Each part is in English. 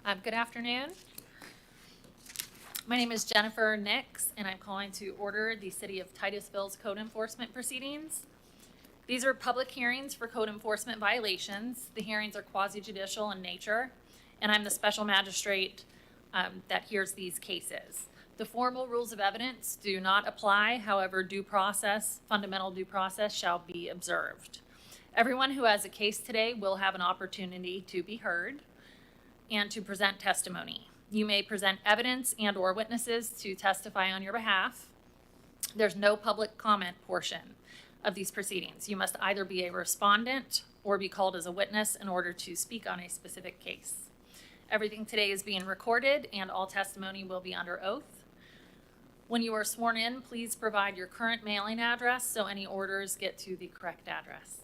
Good afternoon. My name is Jennifer Nix, and I'm calling to order the City of Titusville's code enforcement proceedings. These are public hearings for code enforcement violations. The hearings are quasi-judicial in nature, and I'm the special magistrate that hears these cases. The formal rules of evidence do not apply. However, fundamental due process shall be observed. Everyone who has a case today will have an opportunity to be heard and to present testimony. You may present evidence and or witnesses to testify on your behalf. There's no public comment portion of these proceedings. You must either be a respondent or be called as a witness in order to speak on a specific case. Everything today is being recorded and all testimony will be under oath. When you are sworn in, please provide your current mailing address so any orders get to the correct address.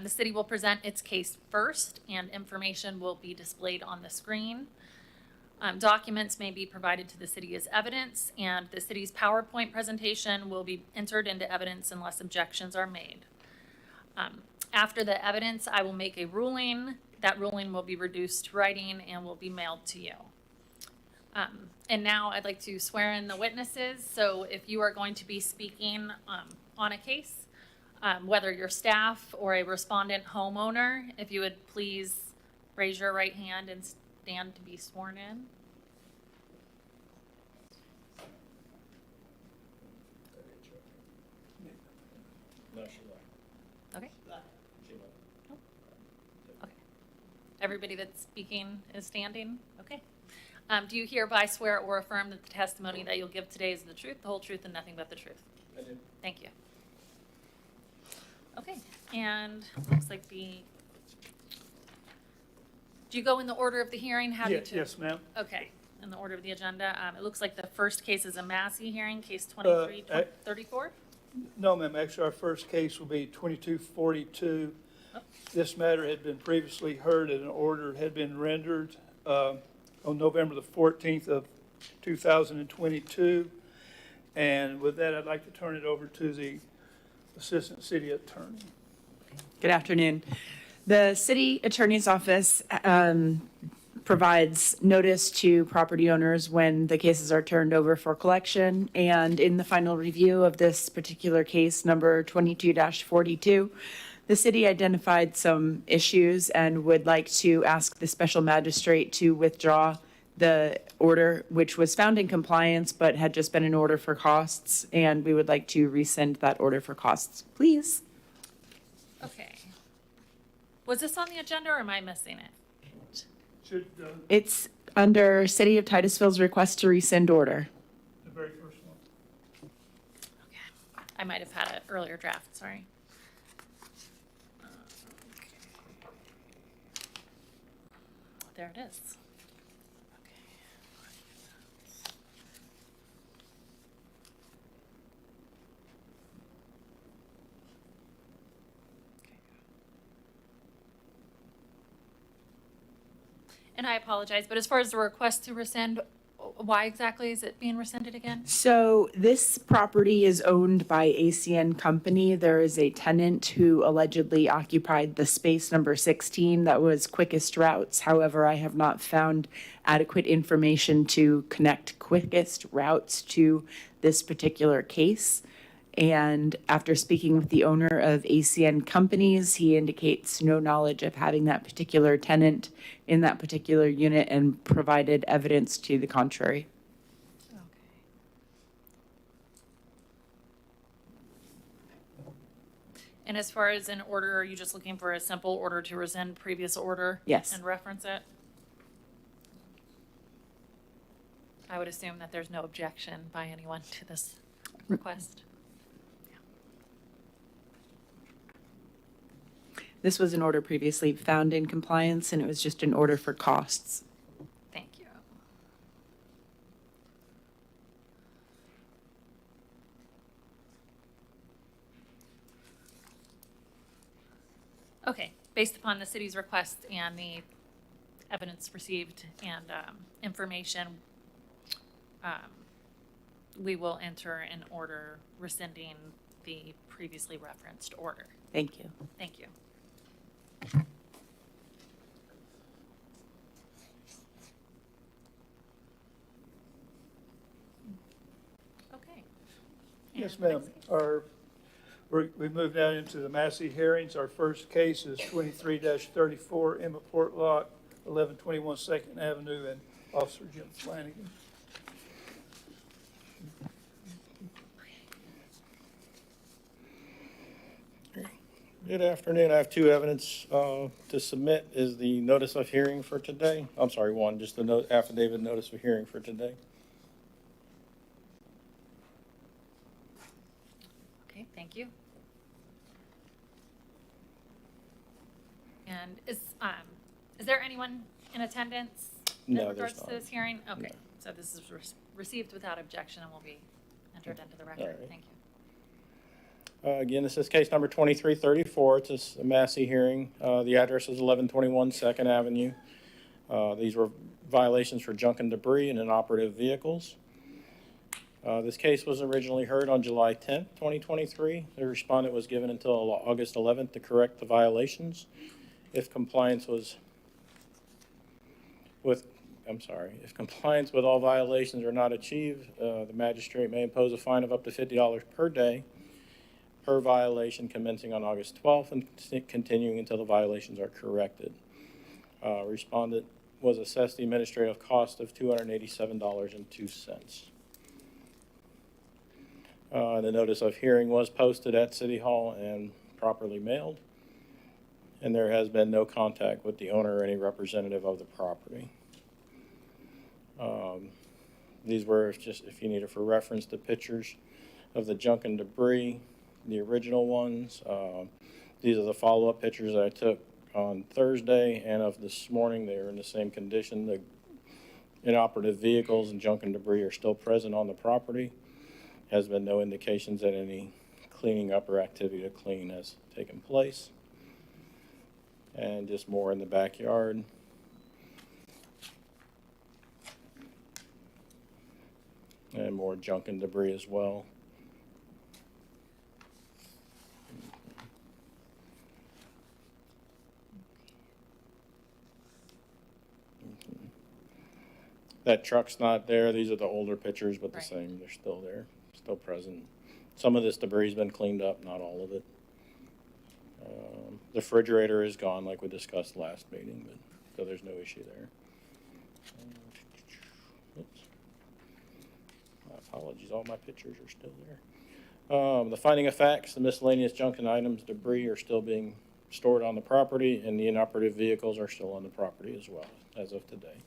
The city will present its case first, and information will be displayed on the screen. Documents may be provided to the city as evidence, and the city's PowerPoint presentation will be entered into evidence unless objections are made. After the evidence, I will make a ruling. That ruling will be reduced to writing and will be mailed to you. And now I'd like to swear in the witnesses. So if you are going to be speaking on a case, whether you're staff or a respondent homeowner, if you would please raise your right hand and stand to be sworn in. Okay. Okay. Everybody that's speaking is standing? Okay. Do you hereby swear or affirm that the testimony that you'll give today is the truth, the whole truth, and nothing but the truth? I do. Thank you. Okay, and looks like do you go in the order of the hearing? How do you Yes, ma'am. Okay, in the order of the agenda. It looks like the first case is a Massey hearing, case 2334. No, ma'am. Actually, our first case will be 2242. Oh. This matter had been previously heard and an order had been rendered on November the 14th of 2022. And with that, I'd like to turn it over to the Assistant City Attorney. Good afternoon. The City Attorney's Office provides notice to property owners when the cases are turned over for collection. And in the final review of this particular case, number 22-42, the city identified some issues and would like to ask the special magistrate to withdraw the order, which was found in compliance but had just been an order for costs, and we would like to rescind that order for costs, please. Okay. Was this on the agenda or am I missing it? It's under City of Titusville's request to rescind order. The very first one. Okay. I might have had an earlier draft, sorry. There it is. And I apologize, but as far as the request to rescind, why exactly is it being rescinded again? So this property is owned by ACN Company. There is a tenant who allegedly occupied the space number 16 that was quickest routes. However, I have not found adequate information to connect quickest routes to this particular case. And after speaking with the owner of ACN Companies, he indicates no knowledge of having that particular tenant in that particular unit and provided evidence to the contrary. Okay. And as far as an order, are you just looking for a simple order to rescind previous order? Yes. And reference it? I would assume that there's no objection by anyone to this request. This was an order previously found in compliance, and it was just an order for costs. Thank you. Okay, based upon the city's request and the evidence received and information, we will enter an order rescinding the previously referenced order. Thank you. Thank you. Yes, And the ma'am. next case? We move now into the Massey hearings. Our first case is 23-34, Emma Portlock, 1121 Second Avenue, and Officer Jim Flanagan. Good afternoon. I have two evidence to submit. Is the notice of hearing for today. I'm sorry, one, just the affidavit notice of hearing for today. Okay, thank you. And is there anyone in attendance in No, there's regards to not. this hearing? Okay, No. so this is received without objection and will be entered into the All record. right. Thank you. Again, this is case number 2334. It's a Massey hearing. The address is 1121 Second Avenue. These were violations for junk and debris and inoperative vehicles. This case was originally heard on July 10th, 2023. The respondent was given until August 11th to correct the violations. If compliance with all violations are not achieved, the magistrate may impose a fine of up to $50 per day per violation commencing on August 12th and continuing until the violations are corrected. Respondent was assessed the administrative cost of $287.02. The notice of hearing was posted at City Hall and properly mailed, and there has been no contact with the owner or any representative of the property. These were just, if you need it for reference, the pictures of the junk and debris, the original ones. These are the follow-up pictures that I took on Thursday and of this morning. They are in the same condition. The inoperative vehicles and junk and debris are still present on the property. Has been no indications that any cleaning up or activity to clean has taken place. And just more in the backyard. And more junk and debris as well. That truck's not there. These are the older pictures, but the Right. same. They're still there, still present. Some of this debris's been cleaned up, not all of it. The refrigerator is gone, like we discussed last meeting, but so there's no issue there. Oops. My apologies, all my pictures are still there. The finding of facts, the miscellaneous junk and items, debris are still being stored on the property, and the inoperative vehicles are still on the property as well, as of today.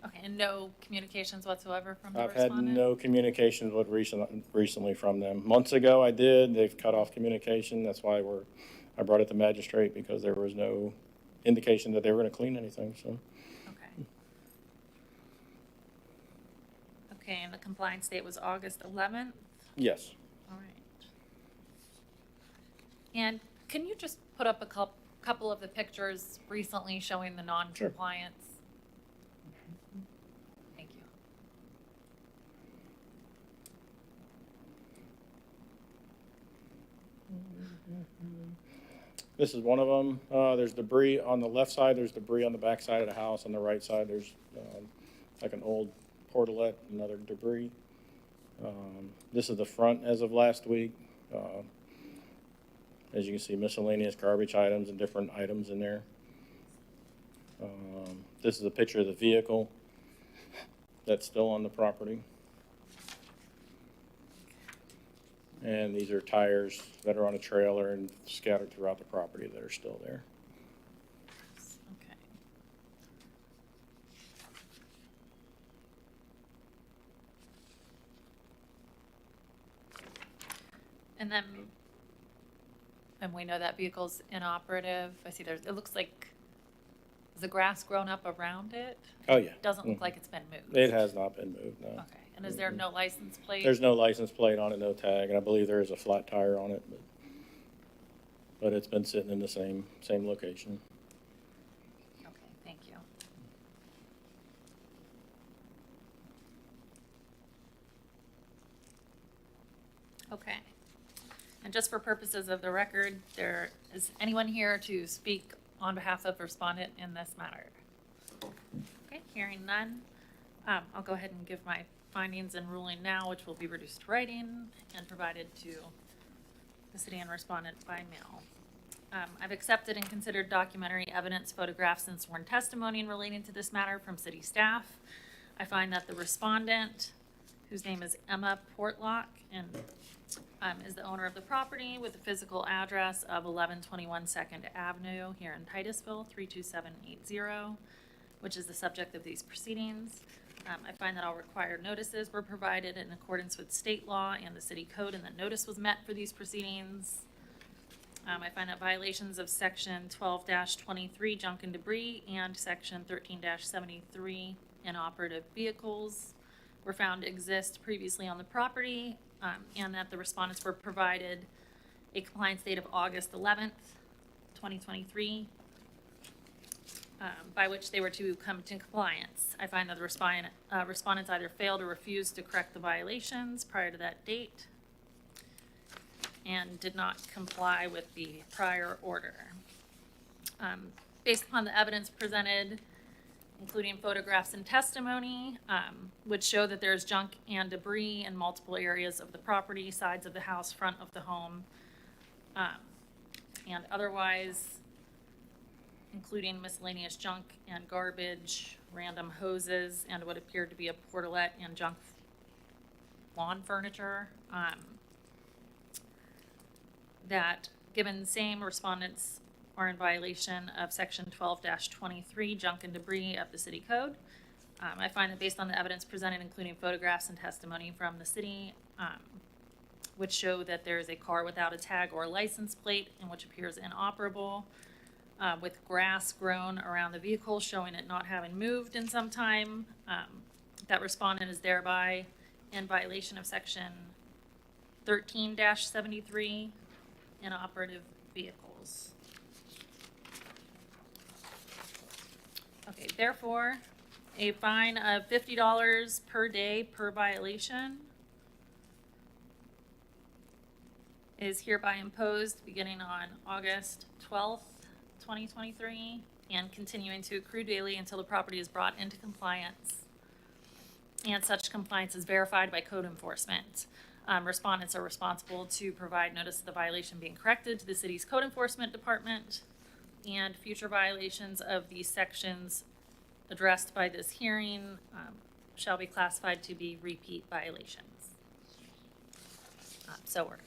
Okay, and no communications whatsoever from the I've had respondent? no communications with recently from them. Months ago I did, they've cut off communication, that's why I brought it to magistrate, because there was no indication that they were gonna clean anything, so. Okay. Okay, and the compliance date was August 11th? Yes. All right. And can you just put up a couple of the pictures recently showing the non-compliance? Thank you. This is one of them. There's debris on the left side, there's debris on the back side of the house. On the right side, there's like an old portalette and other debris. This is the front as of last week. As you can see, miscellaneous garbage items and different items in there. This is a picture of the vehicle that's still on the property. And these are tires that are on a trailer and scattered throughout the property that are still there. Okay. And then, and we know that vehicle's inoperative. I see it looks like, has the grass grown up around it? Oh, yeah. Doesn't look Mhm. like it's been moved. It has not been moved, no. Okay, and is there no license plate? There's no license plate on it, no tag, and I believe there is a flat tire on it, but it's been sitting in the same location. Okay, thank you. Okay. And just for purposes of the record, there is anyone here to speak on behalf of respondent in this matter? Okay, hearing none, I'll go ahead and give my findings and ruling now, which will be reduced to writing and provided to the city and respondent by mail. I've accepted and considered documentary evidence, photographs, and sworn testimony in relating to this matter from city staff. I find that the respondent, whose name is Emma Portlock, and is the owner of the property with the physical address of 1121 2nd Avenue here in Titusville, 32780, which is the subject of these proceedings. I find that all required notices were provided in accordance with state law and the city code, and that notice was met for these proceedings. I find that violations of section 12-23 junk and debris and section 13-73 inoperative vehicles were found to exist previously on the property, and that the respondents were provided a compliance date of August 11th, 2023, by which they were to come to compliance. I find that the respondents either failed or refused to correct the violations prior to that date and did not comply with the prior order. Based upon the evidence presented, including photographs and testimony, which show that there's junk and debris in multiple areas of the property, sides of the house, front of the home, and otherwise, including miscellaneous junk and garbage, random hoses, and what appeared to be a portalette and junk lawn furniture. That given the same, respondents are in violation of section 12-23 junk and debris of the city code. I find that based on the evidence presented, including photographs and testimony from the city, which show that there is a car without a tag or license plate and which appears inoperable, with grass grown around the vehicle showing it not having moved in some time, that respondent is thereby in violation of section 13-73 inoperative vehicles. Okay, therefore, a fine of $50 per day per violation is hereby imposed beginning on August 12th, 2023, and continuing to accrue daily until the property is brought into compliance, and such compliance is verified by code enforcement. Respondents are responsible to provide notice of the violation being corrected to the city's code enforcement department, and future violations of these sections addressed by this hearing shall be classified to be repeat violations. So ordered.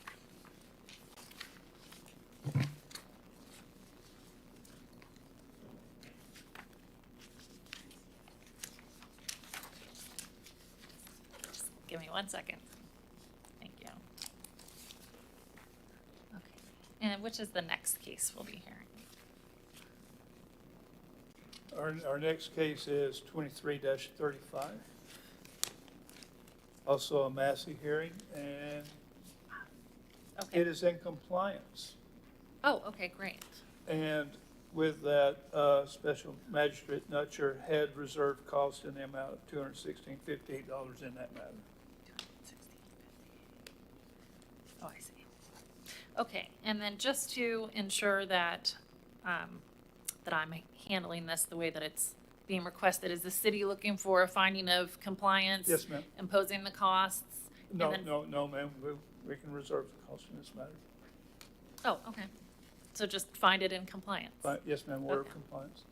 Just give me 1 second. Thank you. Okay. And which is the next case we'll be hearing? Our next case is 23-35. Also a Massey hearing, and Okay. it is in compliance. Oh, okay, great. And with that, Special Magistrate Nutcher had reserved cost in the amount of $216.58 in that matter. Oh, I see. Okay, and then just to ensure that, that I'm handling this the way that it's being requested, is the city looking for a finding of compliance? Yes, ma'am. Imposing the costs? No, and then- no, ma'am, we can reserve the cost in this matter. Oh, okay. So just find it in compliance? But yes, ma'am, order of Okay. compliance.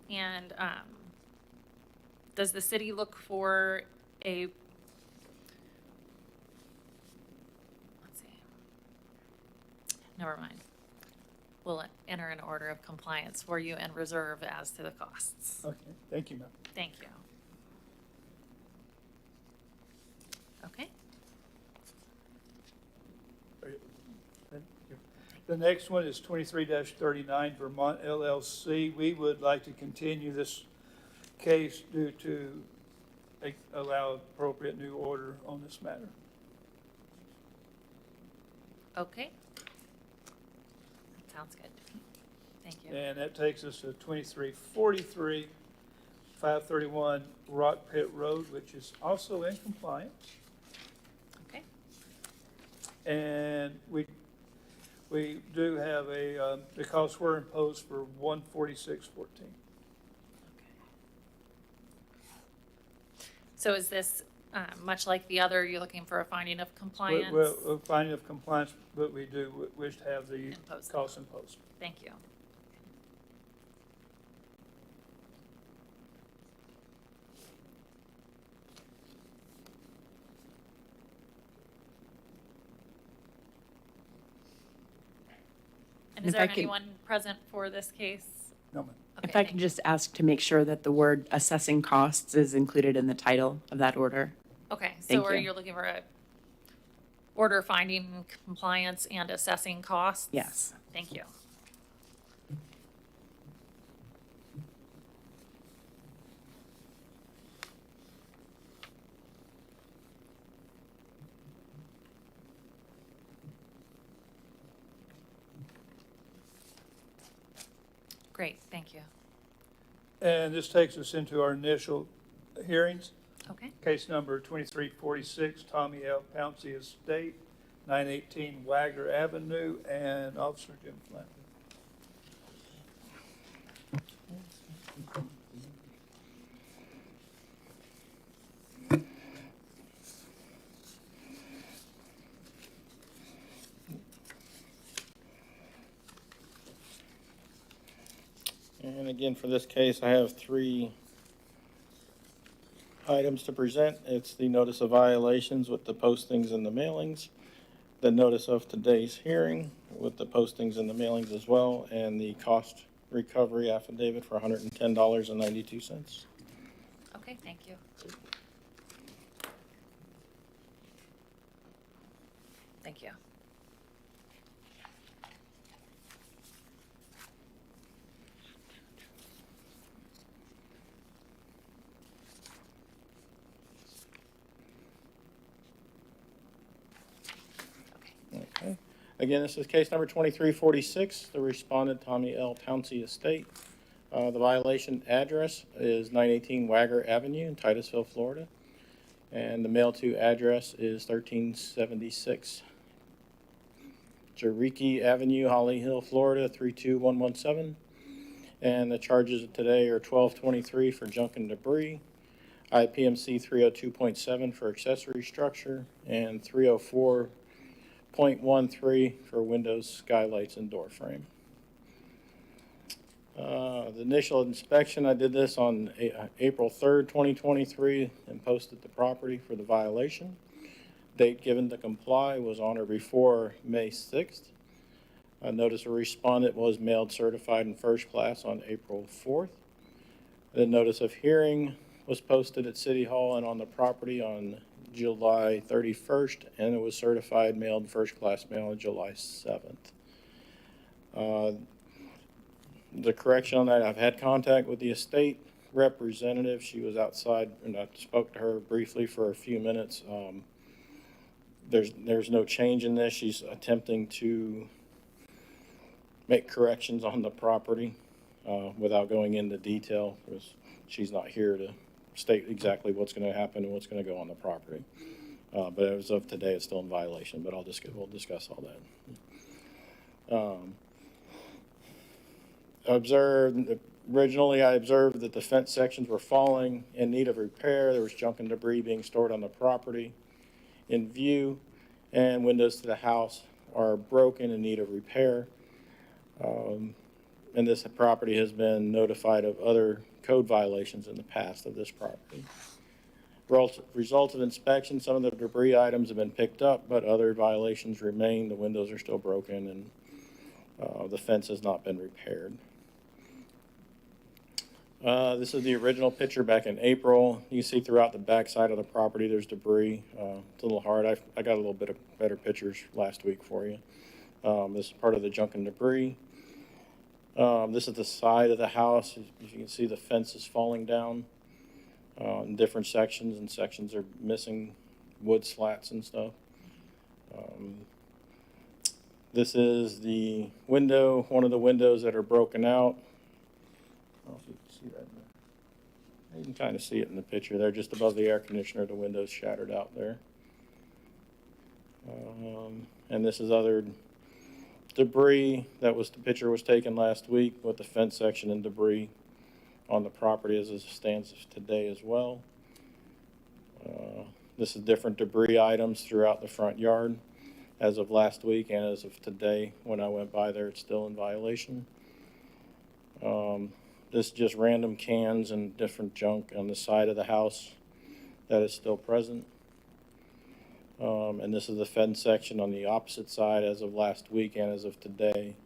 And, does the city look for a, let's see, never mind. We'll enter an order of compliance for you and reserve as to the costs. Okay, thank you, ma'am. Thank you. Okay, The next one is 23-39 Vermont LLC. We would like to continue this case due to allow appropriate new order on this matter. okay. That sounds good to me. Thank you. And that takes us to 2343 531 Rock Pit Road, which is also in compliance. Okay. And we do have the costs were imposed for 146.14. So is this, much like the other, you're looking for a finding of compliance? Well, finding of compliance, but we do wish to have the Imposed. costs imposed. Thank you. And is If there I can- anyone present for this case? No, ma'am. Okay, If I thank can you. just ask to make sure that the word assessing costs is included in the title of that order. Okay, so Thank are you. you looking for a order finding compliance and assessing costs? Yes. Thank you. Great, thank you. And this takes us into our initial hearings. Okay, Case number 2346, Tommy L. Pouncey Estate, 918 Wagner Avenue, and Officer Jim Flannery. And again, for this case, I have 3 items to present. It's the notice of violations with the postings and the mailings, the notice of today's hearing with the postings and the mailings as well, and the cost recovery affidavit for $110.92. okay, thank you. Thank you. Okay. Again, this is case number 2346, the respondent Tommy L. Pouncey Estate. The violation address is 918 Wagner Avenue in Titusville, Florida. And the mail-to address is 1376 Cherokee Avenue, Holly Hill, Florida, 32117. And the charges of today are $12.23 for junk and debris, IPMC 302.7 for accessory structure, and 304.13 for windows, skylights, and door frame. The initial inspection, I did this on April 3rd, 2023, and posted the property for the violation. Date given to comply was on or before May 6th. A notice of respondent was mailed certified in first class on April 4th. The notice of hearing was posted at City Hall and on the property on July 31st, and it was certified mailed first class mail on July 7th. The correction on that, I've had contact with the estate representative. She was outside, and I spoke to her briefly for a few minutes. There's no change in this. She's attempting to make corrections on the property without going into detail, because she's not here to state exactly what's going to happen and what's going to go on the property. But as of today, it's still in violation, but we'll discuss all that. Originally, I observed that the fence sections were falling in need of repair. There was junk and debris being stored on the property in view, and windows to the house are broken in need of repair. And this property has been notified of other code violations in the past of this property. Result of inspection, some of the debris items have been picked up, but other violations remain. The windows are still broken, and the fence has not been repaired. This is the original picture back in April. You can see throughout the back side of the property there's debris. It's a little hard. I got a little bit of better pictures last week for you. This is part of the junk and debris. This is the side of the house. As you can see, the fence is falling down in different sections, and sections are missing wood slats and stuff. This is the window, one of the windows that are broken out. I don't know if you can see that in there. You can kind of see it in the picture there, just above the air conditioner. The window's shattered out there. And this is other debris that was, the picture was taken last week with the fence section and debris on the property as it stands today as well. This is different debris items throughout the front yard as of last week, and as of today, when I went by there, it's still in violation. This is just random cans and different junk on the side of the house that is still present. And this is the fence section on the opposite side as of last week and as of today.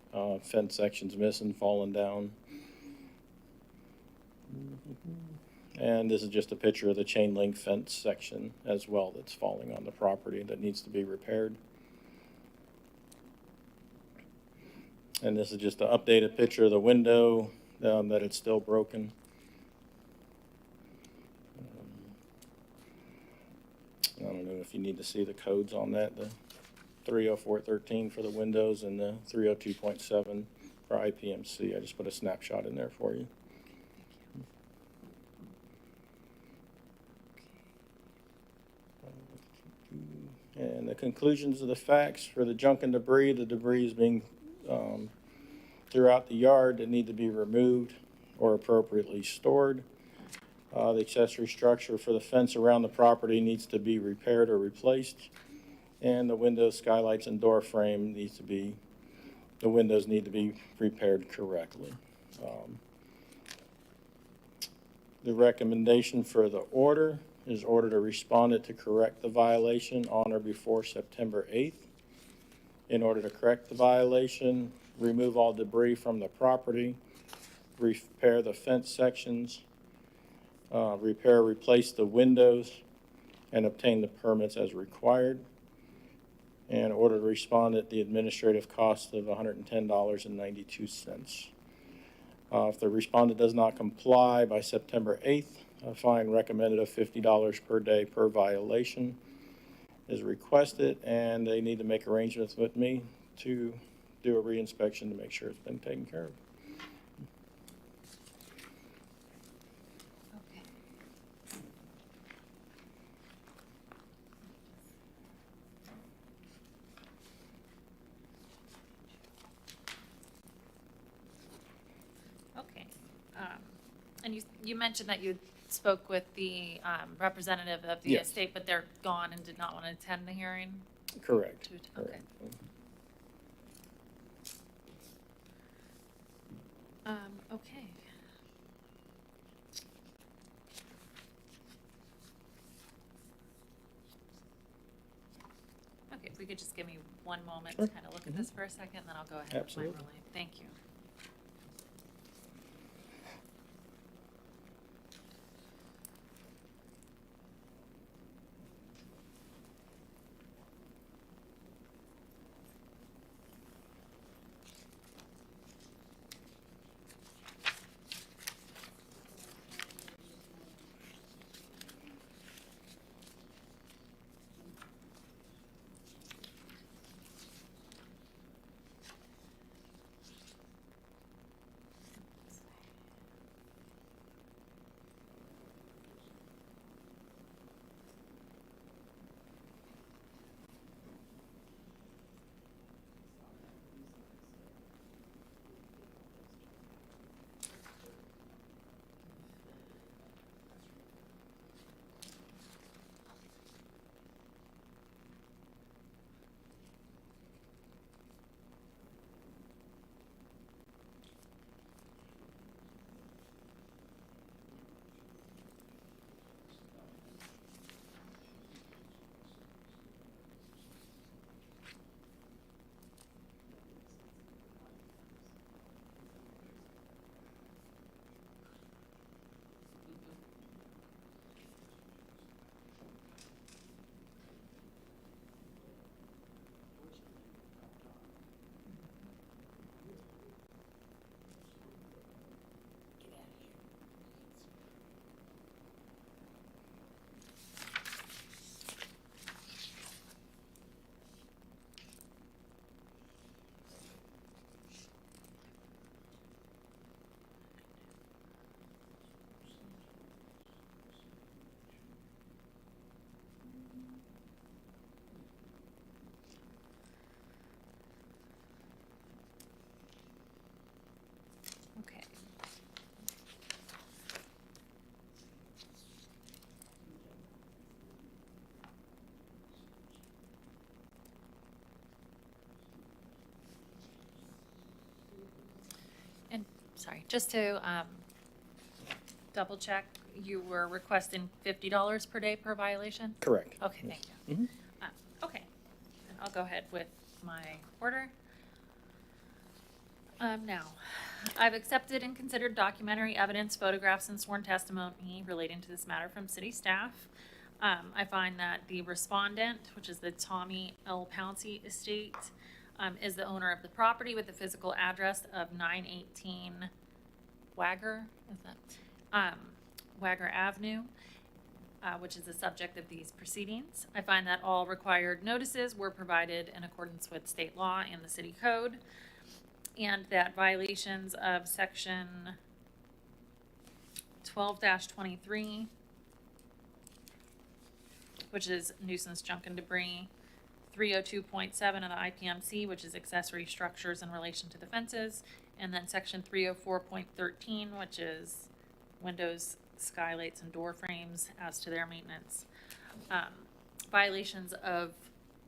Fence section's missing, fallen down. And this is just a picture of the chain link fence section as well that's falling on the property that needs to be repaired. And this is just an updated picture of the window, that it's still broken. I don't know if you need to see the codes on that, the 304.13 for the windows and the 302.7 for IPMC. I just put a snapshot in there for you. And the conclusions of the facts for the junk and debris, the debris is being throughout the yard that need to be removed or appropriately stored. The accessory structure for the fence around the property needs to be repaired or replaced. And the windows, skylights, and door frame the windows need to be repaired correctly. The recommendation for the order is order the respondent to correct the violation on or before September 8th. In order to correct the violation, remove all debris from the property, repair the fence sections, repair, replace the windows, and obtain the permits as required. And order the respondent the administrative cost of $110.92. If the respondent does not comply by September 8th, a fine recommended of $50 per day per violation is requested, and they need to make arrangements with me to do a reinspection to make sure it's been taken care of. Okay. Okay. And you mentioned that you spoke with the representative of the Yes. estate, but they're gone and did not want to attend the hearing? Correct. Okay. Correct. Okay. Okay, if we could just give me one moment to Sure. kind of look at this for a second, then I'll go ahead Absolutely. with my ruling. Thank you. sorry, just to double check, you were requesting $50 per day per violation? Correct. Okay, thank you. Mhm. Okay, and I'll go ahead with my order. Now, I've accepted and considered documentary evidence, photographs, and sworn testimony relating to this matter from city staff. I find that the respondent, which is the Tommy L. Pouncey estate, is the owner of the property with the physical address of 918 Wagger, is that, Wagger Avenue, which is the subject of these proceedings. I find that all required notices were provided in accordance with state law and the city code, and that violations of section 12-23, which is nuisance junk and debris, 302.7 of the IPMC, which is accessory structures in relation to the fences, and then section 304.13, which is windows, skylights, and door frames as to their maintenance. Violations of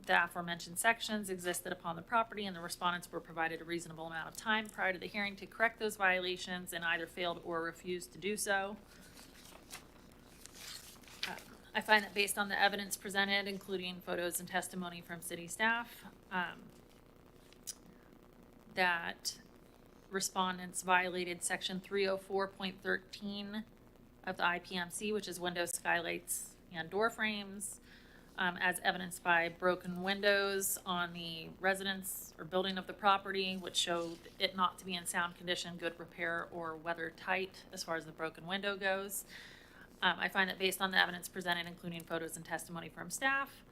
the aforementioned sections existed upon the property, and the respondents were provided a reasonable amount of time prior to the hearing to correct those violations and either failed or refused to do so. I find that based on the evidence presented, including photos and testimony from city staff, that respondents violated section 304.13 of the IPMC, which is windows, skylights, and door frames, as evidenced by broken windows on the residence or building of the property, which showed it not to be in sound condition, good repair, or weather tight as far as the broken window goes. I find that based on the evidence presented, including photos and testimony from staff,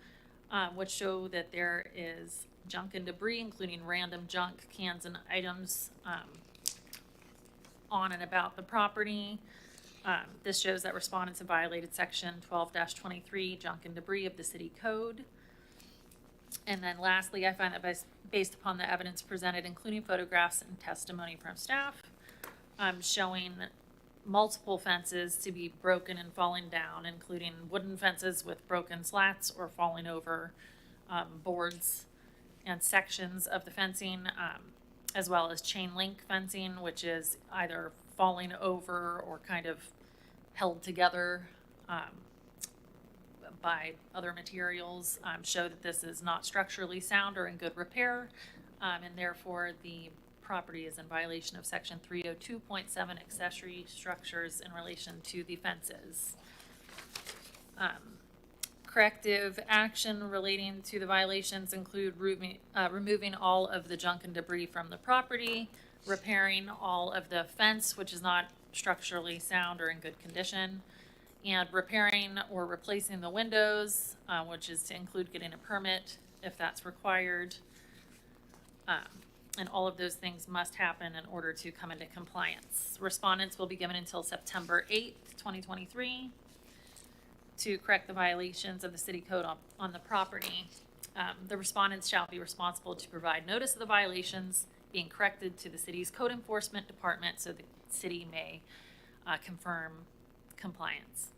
which show that there is junk and debris, including random junk, cans, and items on and about the property. This shows that respondents have violated section 12-23, junk and debris of the city code. And then lastly, I find that based upon the evidence presented, including photographs and testimony from staff, showing multiple fences to be broken and falling down, including wooden fences with broken slats or falling over boards and sections of the fencing, as well as chain link fencing, which is either falling over or kind of held together by other materials, show that this is not structurally sound or in good repair, and therefore the property is in violation of section 302.7 accessory structures in relation to the fences. Corrective action relating to the violations include removing all of the junk and debris from the property, repairing all of the fence, which is not structurally sound or in good condition, and repairing or replacing the windows, which is to include getting a permit if that's required. And all of those things must happen in order to come into compliance. Respondents will be given until September 8th, 2023 to correct the violations of the city code on the property. The respondents shall be responsible to provide notice of the violations being corrected to the city's code enforcement department so the city may confirm compliance.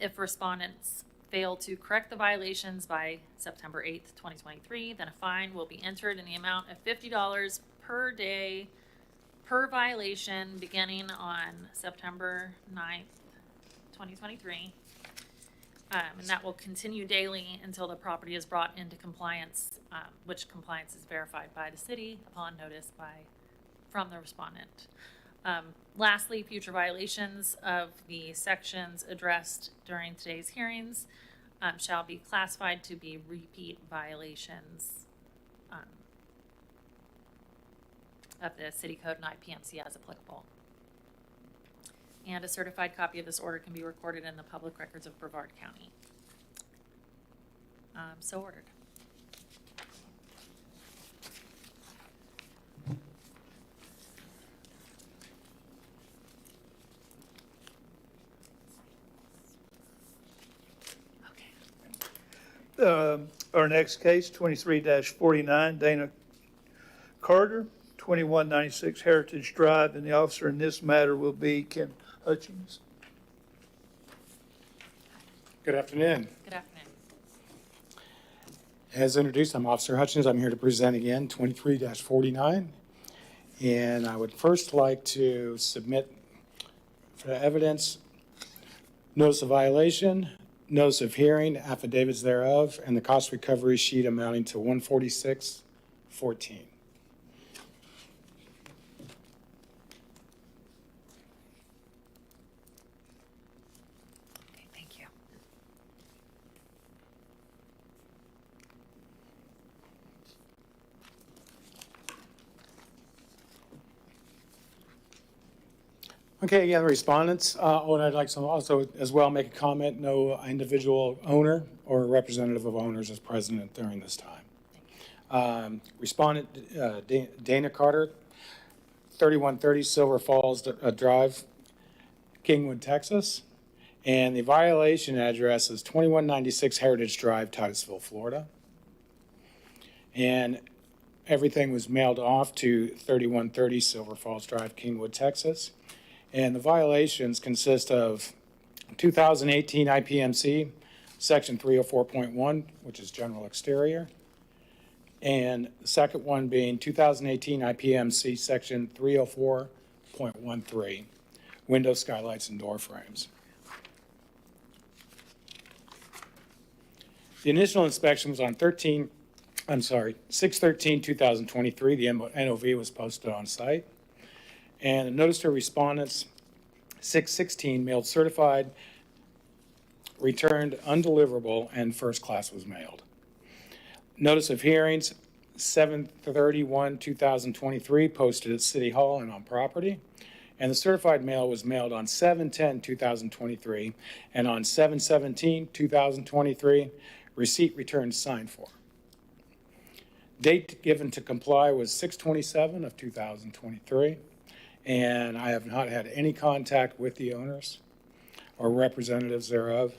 If respondents fail to correct the violations by September 8th, 2023, then a fine will be entered in the amount of $50 per day per violation beginning on September 9th, 2023. And that will continue daily until the property is brought into compliance, which compliance is verified by the city upon notice from the respondent. Lastly, future violations of the sections addressed during today's hearings shall be classified to be repeat violations of the city code and IPMC as applicable. And a certified copy of this order can be recorded in the public records of Brevard County. So ordered. Our next case, 23-49, Dana Carter, 2196 Heritage Drive, and the officer in this matter will be Ken Hutchins. Good afternoon. Good afternoon. As introduced, I'm Officer Hutchins. I'm here to present again 23-49. And I would first like to submit for evidence notice of violation, notice of hearing, affidavits thereof, and the cost recovery sheet amounting to $146.14. Okay, thank you. Okay, again, respondents, I'd like to also as well make a comment, no individual owner or representative of owners is present during this time. Respondent Dana Carter, 3130 Silver Falls Drive, Kingwood, Texas. And the violation address is 2196 Heritage Drive, Titusville, Florida. And everything was mailed off to 3130 Silver Falls Drive, Kingwood, Texas. And the violations consist of 2018 IPMC, Section 304.1, which is general exterior. And the second one being 2018 IPMC, Section 304.13, window skylights and door frames. The initial inspection was on 6/13/2023. The NOV was posted on site. And a notice to respondents, 6/16, mailed certified, returned undeliverable, and first class was mailed. Notice of hearings, 7/31/2023, posted at City Hall and on property. And the certified mail was mailed on 7/10/2023, and on 7/17/2023, receipt returned signed for. Date given to comply was 6/27/2023. And I have not had any contact with the owners or representatives thereof.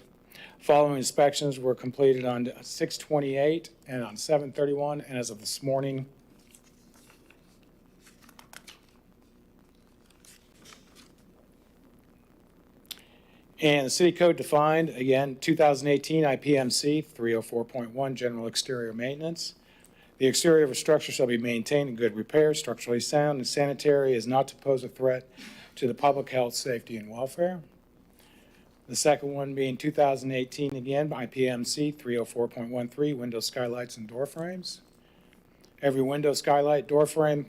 Following inspections were completed on 6/28 and on 7/31, and as of this morning, and the city code defined, again, 2018 IPMC 304.1, general exterior maintenance. The exterior of a structure shall be maintained in good repair, structurally sound, and sanitary, as not to pose a threat to the public health, safety, and welfare. The second one being 2018 again, IPMC 304.13, window skylights and door frames. Every window, skylight, door frame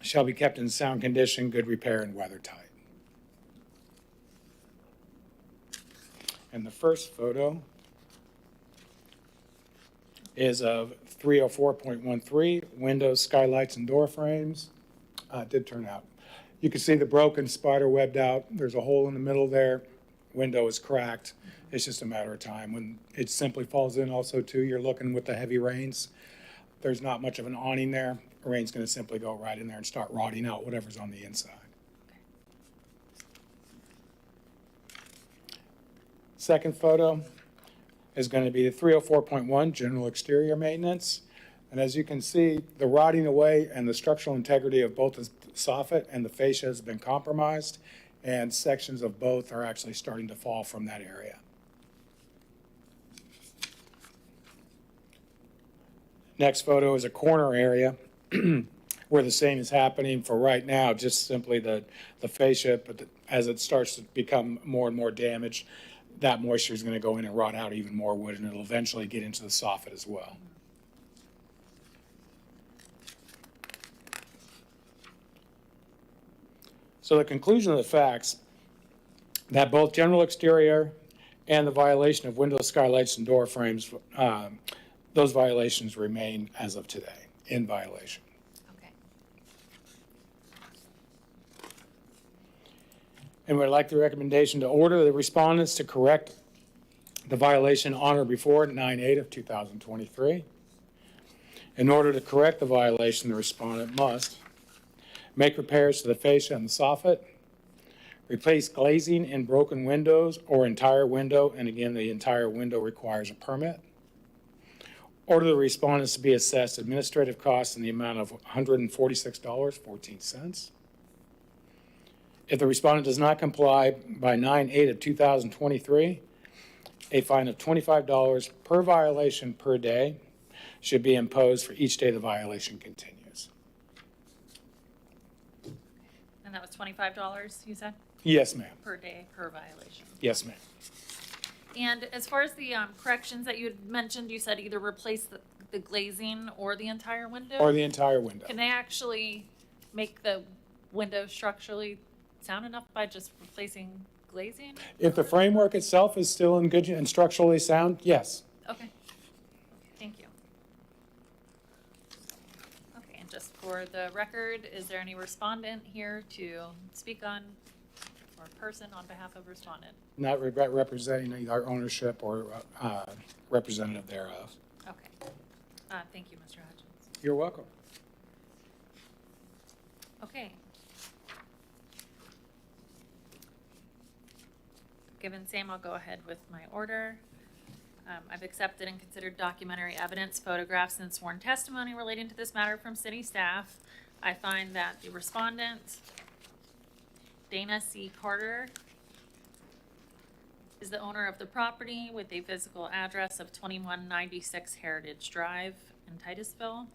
shall be kept in sound condition, good repair, and weather tight. And the first photo is of 304.13, windows, skylights, and door frames. It did turn out. You can see the broken spider webbed out. There's a hole in the middle there. Window is cracked. It's just a matter of time. When it simply falls in also too, you're looking with the heavy rains. There's not much of an awning there. The rain's going to simply go right in there and start rotting out whatever's on the inside. Second photo is going to be the 304.1 general exterior maintenance. And as you can see, the rotting away and the structural integrity of both the soffit and the fascia has been compromised, and sections of both are actually starting to fall from that area. Next photo is a corner area where the same is happening for right now, just simply the fascia, but as it starts to become more and more damaged, that moisture is going to go in and rot out even more wood, and it'll eventually get into the soffit as well. So the conclusion of the facts, that both general exterior and the violation of window skylights and door frames, those violations remain as of today in violation. Okay. And we'd like the recommendation to order the respondents to correct the violation on or before 9/8/2023. In order to correct the violation, the respondent must make repairs to the fascia and the soffit, replace glazing in broken windows or entire window, and again, the entire window requires a permit. Order the respondents to be assessed administrative costs in the amount of $146.14. If the respondent does not comply by 9/8/2023, a fine of $25 per violation per day should be imposed for each day the violation continues. And that was $25, you said, Yes, ma'am. per day, per violation. Yes, ma'am. And as far as the corrections that you had mentioned, you said either replace the glazing or the entire window? Or the entire window. Can they actually make the window structurally sound enough by just replacing glazing? If the framework itself is still in good and structurally sound, yes. Okay, thank you. Okay, and just for the record, is there any respondent here to speak on, or person on behalf of respondent? Not representing our ownership or representative thereof. Okay, thank you, Mr. Hutchins. You're welcome. Okay. Given same, I'll go ahead with my order. I've accepted and considered documentary evidence, photographs, and sworn testimony relating to this matter from city staff. I find that the respondent, Dana C. Carter, is the owner of the property with a physical address of 2196 Heritage Drive in Titusville.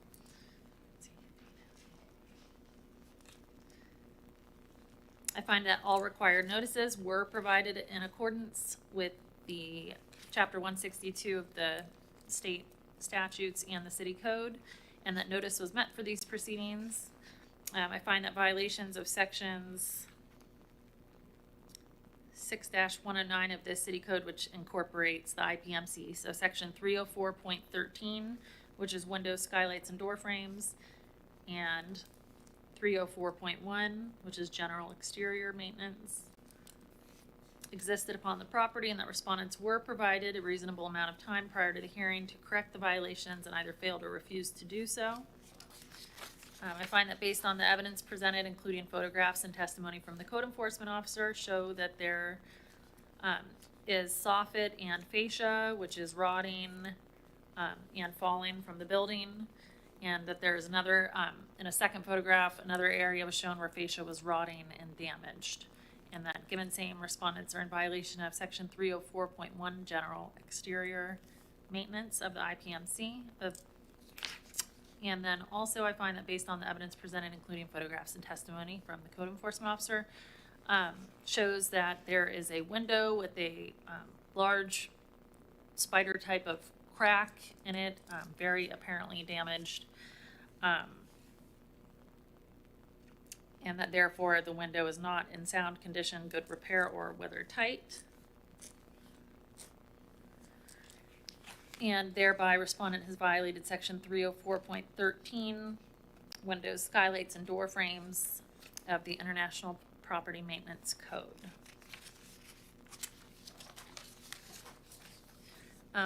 I find that all required notices were provided in accordance with the Chapter 162 of the state statutes and the city code, and that notice was met for these proceedings. I find that violations of sections 6-109 of this city code, which incorporates the IPMC, so section 304.13, which is windows, skylights, and door frames, and 304.1, which is general exterior maintenance, existed upon the property, and that respondents were provided a reasonable amount of time prior to the hearing to correct the violations and either failed or refused to do so. I find that based on the evidence presented, including photographs and testimony from the code enforcement officer, show that there is soffit and fascia, which is rotting and falling from the building, and that there is another, in a second photograph, another area was shown where fascia was rotting and damaged, and that given same, respondents are in violation of section 304.1 general exterior maintenance of the IPMC. And then also I find that based on the evidence presented, including photographs and testimony from the code enforcement officer, shows that there is a window with a large spider type of crack in it, very apparently damaged, and that therefore the window is not in sound condition, good repair, or weather tight. And thereby respondent has violated section 304.13, windows, skylights, and door frames of the International Property Maintenance Code.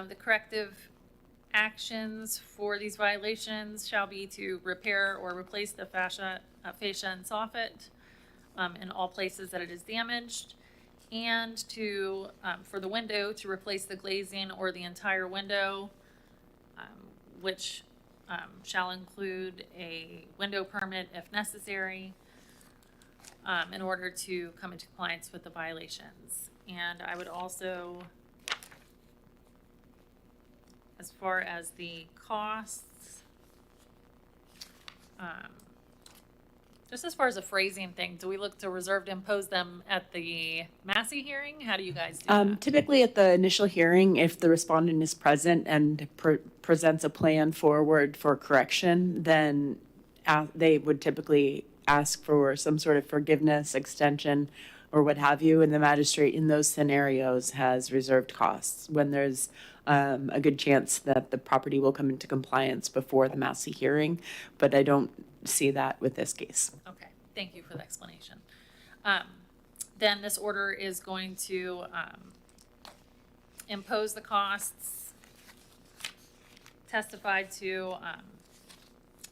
The corrective actions for these violations shall be to repair or replace the fascia and soffit in all places that it is damaged, and to, for the window, to replace the glazing or the entire window, which shall include a window permit if necessary, in order to come into compliance with the violations. And I would also, as far as the costs, just as far as a phrasing thing, do we look to reserve to impose them at the Massey hearing? How do you guys do that? Typically at the initial hearing, if the respondent is present and presents a plan forward for correction, then they would typically ask for some sort of forgiveness, extension, or what have you, and the magistrate in those scenarios has reserved costs when there's a good chance that the property will come into compliance before the Massey hearing, but I don't see that with this case. Okay, thank you for the explanation. Then this order is going to impose the costs testified to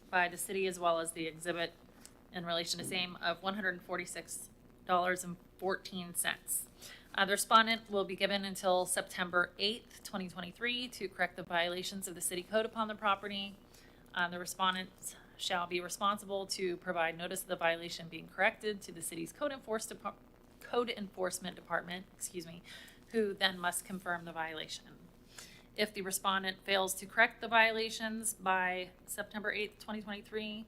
by the city as well as the exhibit in relation to same of $146.14. The respondent will be given until September 8th, 2023 to correct the violations of the city code upon the property. The respondent shall be responsible to provide notice of the violation being corrected to the city's code enforcement department, who then must confirm the violation. If the respondent fails to correct the violations by September 8th, 2023,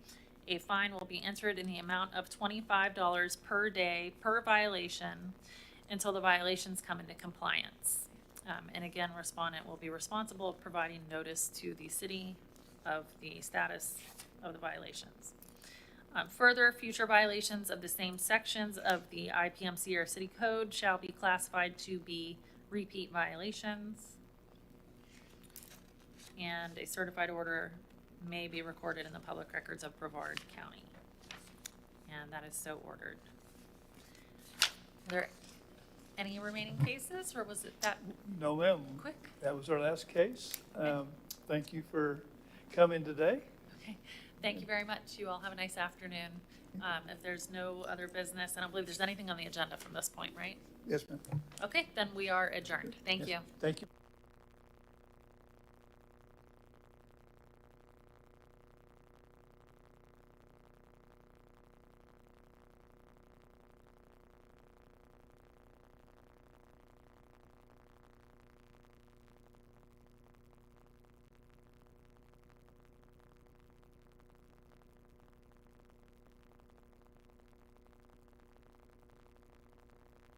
A fine will be entered in the amount of $25 per day per violation until the violations come into compliance. And again, respondent will be responsible for providing notice to the city of the status of the violations. Further, future violations of the same sections of the IPMC or city code shall be classified to be repeat violations. And a certified order may be recorded in the public records of Brevard County. And that is so ordered. Are there any remaining cases, or was it that No, ma'am. quick? That was our last case. Thank you for coming today. Okay, thank you very much. You all have a nice afternoon. If there's no other business, I don't believe there's anything on the agenda from this point, right? Yes, ma'am. Okay, then we are adjourned. Thank you. Thank you.